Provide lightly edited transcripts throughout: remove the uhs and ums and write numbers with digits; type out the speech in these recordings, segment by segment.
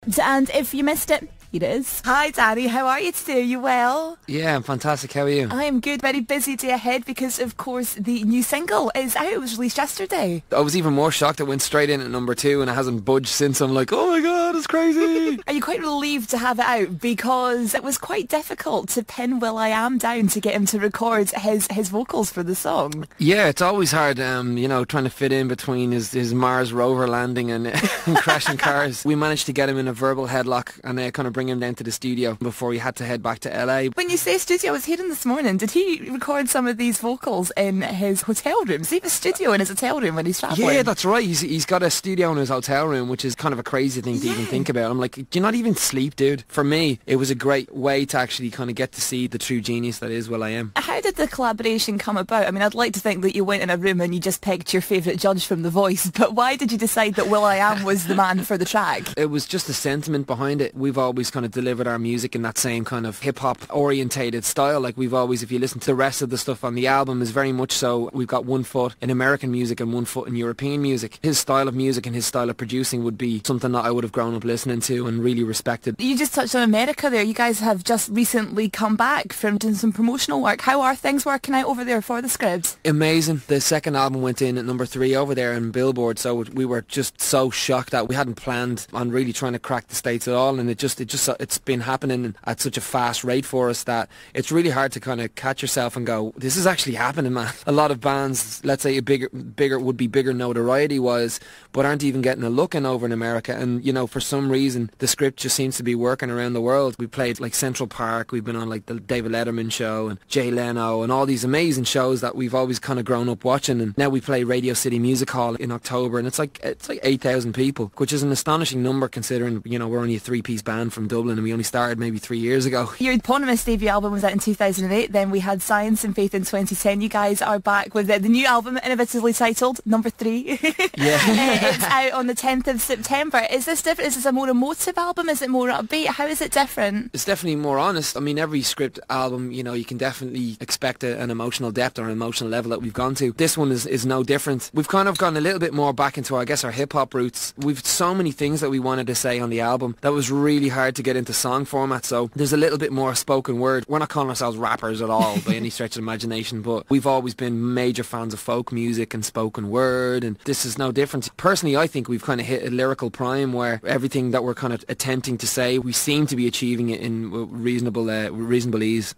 And if you missed it, here it is. Hi Danny, how are you today? Are you well? Yeah, I'm fantastic. How are you? I am good. Very busy day ahead because, of course, the new single is out. It was released yesterday. I was even more shocked. It went straight in at number 2 and it hasn't budged since. I'm like, oh my God, it's crazy. Are you quite relieved to have it out? Because it was quite difficult to pin will.i.am down to get him to record his vocals for the song. Yeah, it's always hard, trying to fit in between his Mars rover landing and crashing cars. We managed to get him in a verbal headlock and kind of bring him down to the studio before we had to head back to LA. When you say studio, I was hearing this morning, did he record some of these vocals in his hotel room? Does he have a studio in his hotel room when he's travelling? Yeah, that's right. He's got a studio in his hotel room, which is kind of a crazy thing to even think about. I'm like, do you not even sleep, dude? For me, it was a great way to actually kind of get to see the true genius that is will.i.am. How did the collaboration come about? I mean, I'd like to think that you went in a room and you just picked your favourite judge from The Voice, but why did you decide that will.i.am was the man for the track? It was just the sentiment behind it. We've always kind of delivered our music in that same kind of hip-hop orientated style. Like we've always, if you listen to the rest of the stuff on the album, is very much so we've got one foot in American music and one foot in European music. His style of music and his style of producing would be something that I would have grown up listening to and really respected. You just touched on America there. You guys have just recently come back from doing some promotional work. How are things working out over there for the Scribs? Amazing. The second album went in at number 3 over there in Billboard, so we were just so shocked that we hadn't planned on really trying to crack the States at all, and it's been happening at such a fast rate for us that it's really hard to kind of catch yourself and go, this is actually happening, man. A lot of bands, let's say bigger notoriety wise, but aren't even getting a look in over in America, and for some reason the script just seems to be working around the world. We played like Central Park, we've been on like the David Letterman show and Jay Leno and all these amazing shows that we've always kind of grown up watching, and now we play Radio City Music Hall in October, and it's like 8,000 people, which is an astonishing number considering we're only a 3-piece band from Dublin and we only started maybe 3 years ago. Your eponymous debut album was out in 2008, then we had Science and Faith in 2010. You guys are back with the new album, innovatively titled Number 3. Yeah. It's out on the 10th of September. Is this different? Is this a more emotive album? Is it more upbeat? How is it different? It's definitely more honest. I mean, every script album, you can definitely expect an emotional depth or an emotional level that we've gone to. This one is no different. We've kind of gone a little bit more back into, I guess, our hip-hop roots. We've so many things that we wanted to say on the album that was really hard to get into song format, so there's a little bit more spoken word. We're not calling ourselves rappers at all by any stretch of imagination, but we've always been major fans of folk music and spoken word, and this is no different. Personally, I think we've kind of hit a lyrical prime where everything that we're kind of attempting to say, we seem to be achieving it in reasonable ease.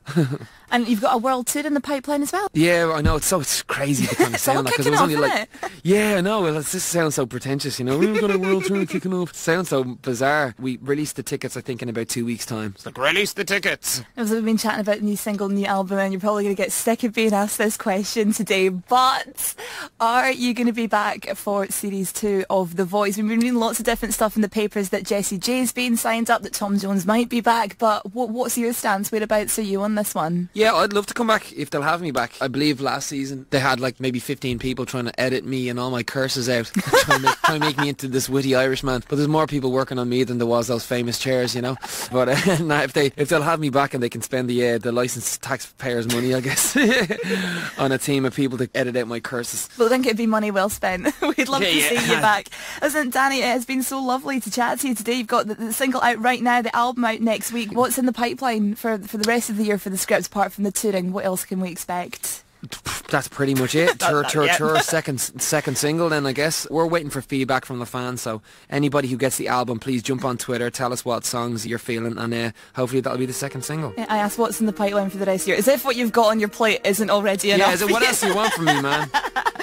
And you've got a world tour in the pipeline as well. Yeah, I know. It's crazy to kind of sound that because it was only like, yeah, I know. Well, it just sounds so pretentious, We've got a world tour kicking off. It sounds so bizarre. We released the tickets, I think, in about 2 weeks' time. It's like, release the tickets. As we've been chatting about the new single, new album, and you're probably going to get sick of being asked this question today, but are you going to be back for Series 2 of The Voice? We've been reading lots of different stuff in the papers that Jessie J's been signed up, that Tom Jones might be back, but what's your stance? Whereabouts are you on this one? Yeah, I'd love to come back if they'll have me back. I believe last season they had like maybe 15 people trying to edit me and all my curses out, trying to make me into this witty Irishman. But there's more people working on me than there was those famous chairs, But nah, if they'll have me back and they can spend the licensed taxpayers' money, I guess, on a team of people to edit out my curses. Well, I think it'd be money well spent. We'd love to see you back. Listen, Danny, it has been so lovely to chat to you today. You've got the single out right now, the album out next week. What's in the pipeline for the rest of the year for the Scribs, apart from the touring? What else can we expect? That's pretty much it. Tour, second single then, I guess. We're waiting for feedback from the fans, so anybody who gets the album, please jump on Twitter, tell us what songs you're feeling, and hopefully that'll be the second single. Yeah, I asked what's in the pipeline for the rest of the year, as if what you've got on your plate isn't already enough. Yeah, what else do you want from me, man?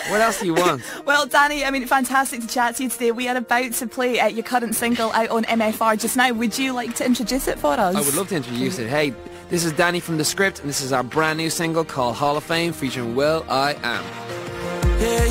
What else do you want? Well, Danny, fantastic to chat to you today. We are about to play your current single out on MFR just now. Would you like to introduce it for us? I would love to introduce it. Hey, this is Danny from The Script, and this is our brand new single called Hall of Fame featuring will.i.am. Yeah,